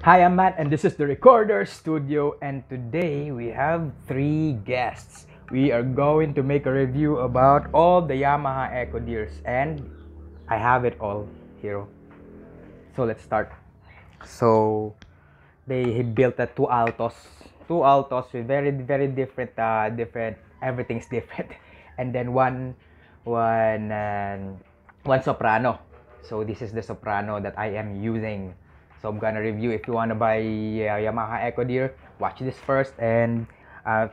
Hi, I'm Matt, and this is the Recorder Studio. And today we have three guests. We are going to make a review about all the Yamaha Echo Deers, and I have it all here. So let's start. So they built two Altos with very different. Everything's different, and then one Soprano. So this is the Soprano that I am using. So I'm gonna review. If you wanna buy Yamaha Echo Deer, watch this first and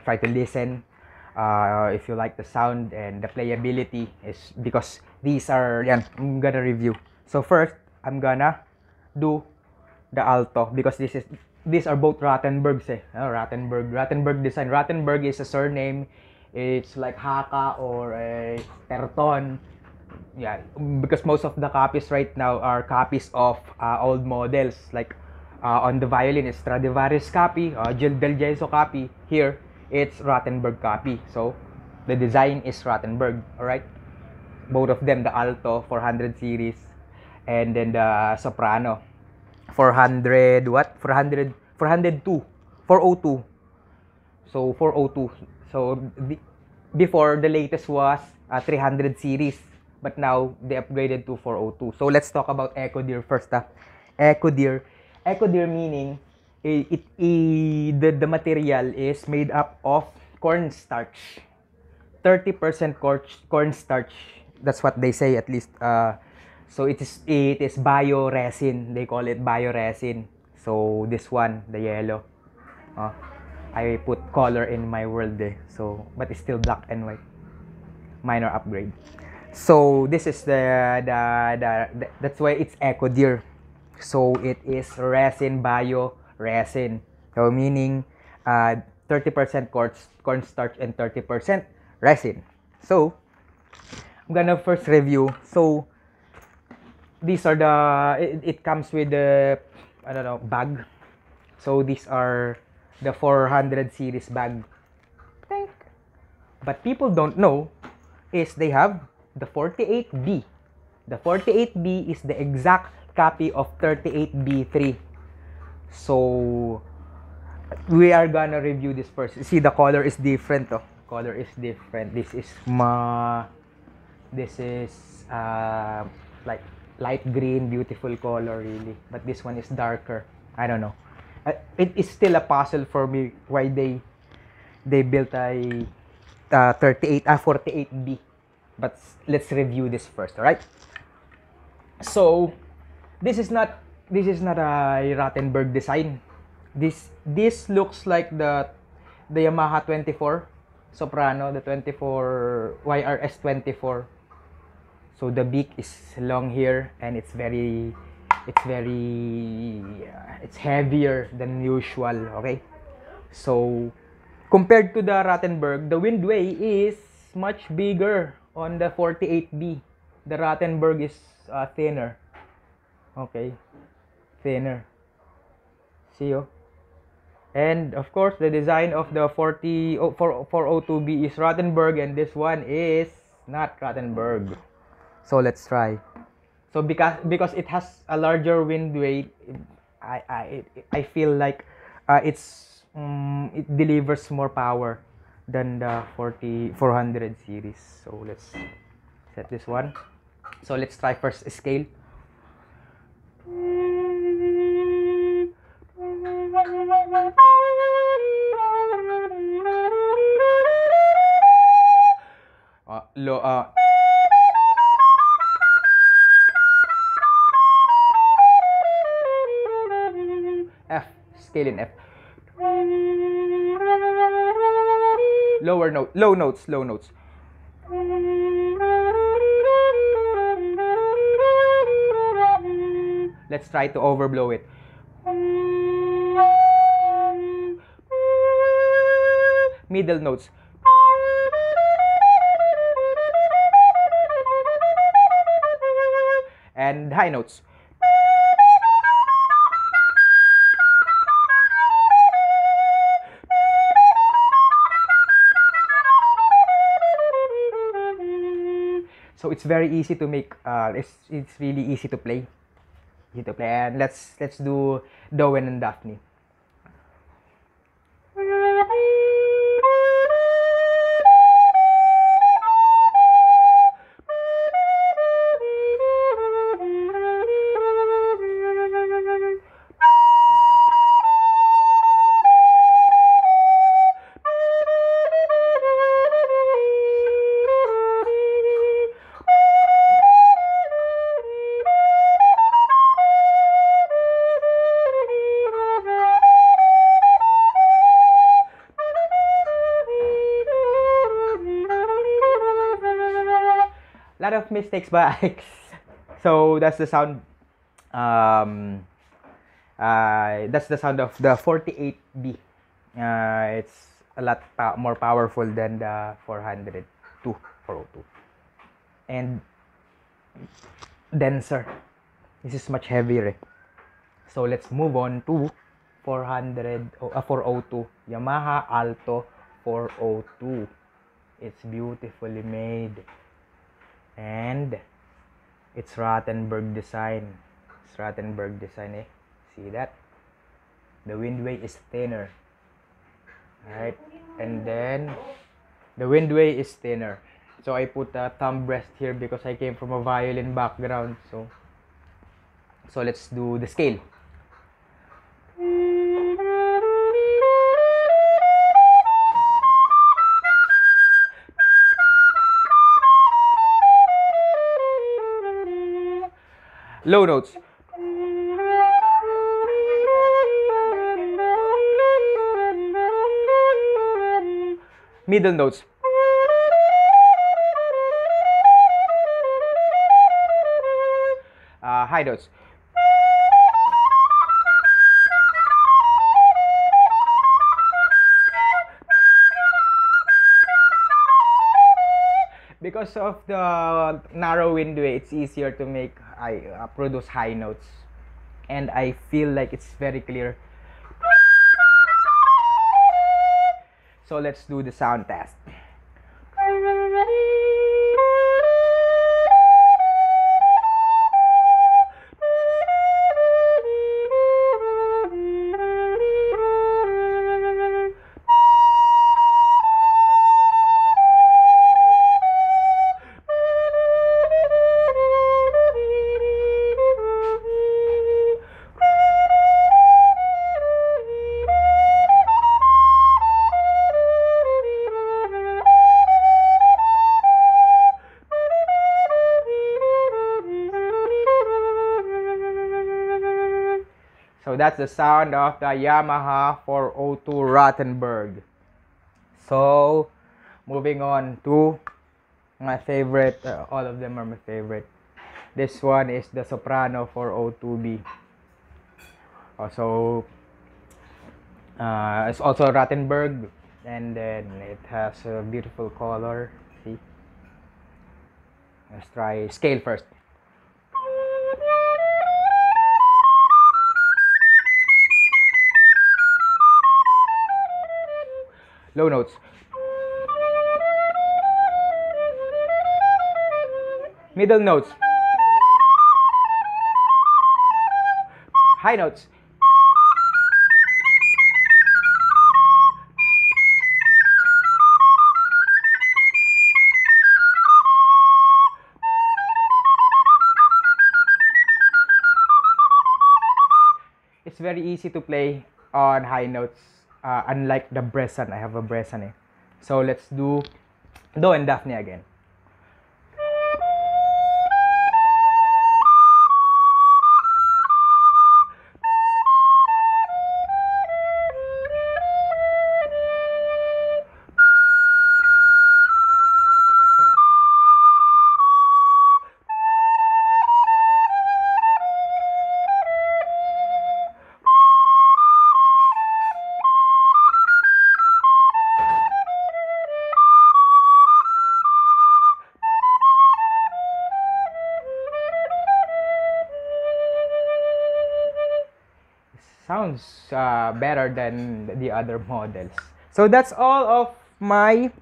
try to listen. If you like the sound and the playability, is because these are yan, I'm gonna review. So first, I'm gonna do the Alto because these are both Rattenbergs Rattenberg design. Rattenberg is a surname. It's like Haka or a Terton. Yeah, because most of the copies right now are copies of old models. Like on the violin, it's Stradivarius copy, Gil Del Gesso copy. Here, it's Rattenberg copy. So the design is Rattenberg. All right, both of them, the Alto 400 series, and then the Soprano 400 what 400 402 402. So 402. So before, the latest was 300 series, but now they upgraded to 402. So let's talk about Echo Deer first. Echo Deer, Echo Deer meaning the material is made up of cornstarch, 30% cornstarch. That's what they say, at least. So it is bioresin. They call it bioresin. So this one, the yellow. Uh, I put color in my world so, but it's still black and white. Minor upgrade. So this is that's why it's Echo Deer. So it is resin, bio resin. So meaning 30% cornstarch and 30% resin. So I'm gonna first review. So these are it comes with the, I don't know, bag. So these are the 400 series bag. But people don't know is they have the 48B. The 48B is the exact copy of 38B3. So we are gonna review this first. See, the color is different. Color is different. This is like light green, beautiful color really. But this one is darker. I don't know. It is still a puzzle for me why they built a 48B. But let's review this first, all right? So this is not a Rattenberg design. This looks like the Yamaha 24 Soprano, the 24 YRS 24. So the beak is long here, and it's heavier than usual. Okay, so compared to the Rattenberg, the windway is much bigger on the 48B. The Rattenberg is thinner. Okay, thinner. See you. And of course, the design of the 402B is Rattenberg, and this one is not Rattenberg. So let's try. So because it has a larger windway, I feel like it delivers more power than the 400 series. So let's set this one. So let's try first scale. Low F, scale in F. Low notes. Let's try to overblow it. Middle notes. And high notes. So it's very easy to make. It's really easy to play. easy to play. And let's do Dowen and Daphne. Lot of mistakes, but so that's the sound. That's the sound of the 48B. It's a lot more powerful than the 402, 402, and denser. This is much heavier. So let's move on to 402 Yamaha Alto 402. It's beautifully made. And it's Rothenberg design. It's Rothenberg design, eh? See that? The windway is thinner. Alright? And then the windway is thinner. So I put a thumb rest here because I came from a violin background. So let's do the scale. Low notes. Middle notes. High notes. Because of the narrow windway, it's easier to make produce high notes, and I feel like it's very clear. So let's do the sound test. So that's the sound of the Yamaha 402 Rothenberg. So moving on to my favorite, all of them are my favorite. This one is the Soprano 402B. Also, it's also Rothenberg, and then it has a beautiful color. See? Let's try scale first. Low notes. Middle notes. High notes. It's very easy to play on high notes. Unlike the Bressan, I have a Bressan. So let's do Do and Daphne again. Sounds better than the other models. So that's all of my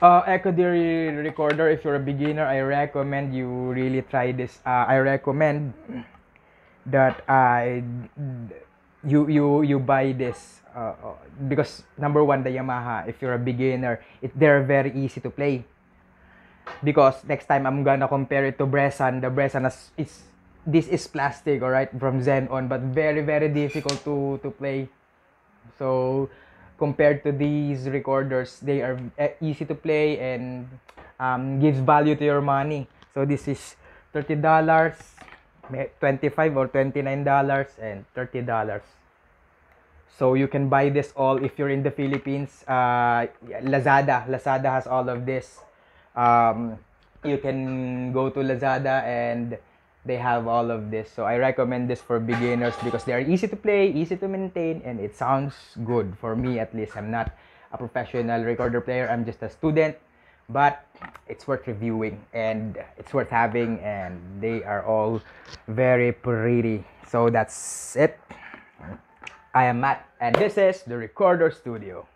Echo Deer recorder. If you're a beginner, I recommend you really try this. I recommend that you buy this because number one, the Yamaha, if you're a beginner, they're very easy to play. Because next time I'm gonna compare it to Bressan. The Bressan this is plastic, alright, from Zenon, but very very difficult to play. So compared to these recorders, they are easy to play and gives value to your money. So this is $30, 25 or $29, and $30. So you can buy this all if you're in the Philippines. Lazada has all of this. You can go to Lazada and they have all of this. So I recommend this for beginners because they are easy to play, easy to maintain, and it sounds good for me at least. I'm not a professional recorder player. I'm just a student, but it's worth reviewing and it's worth having, and they are all very pretty. So that's it. I am Matt, and this is the Recorder Studio.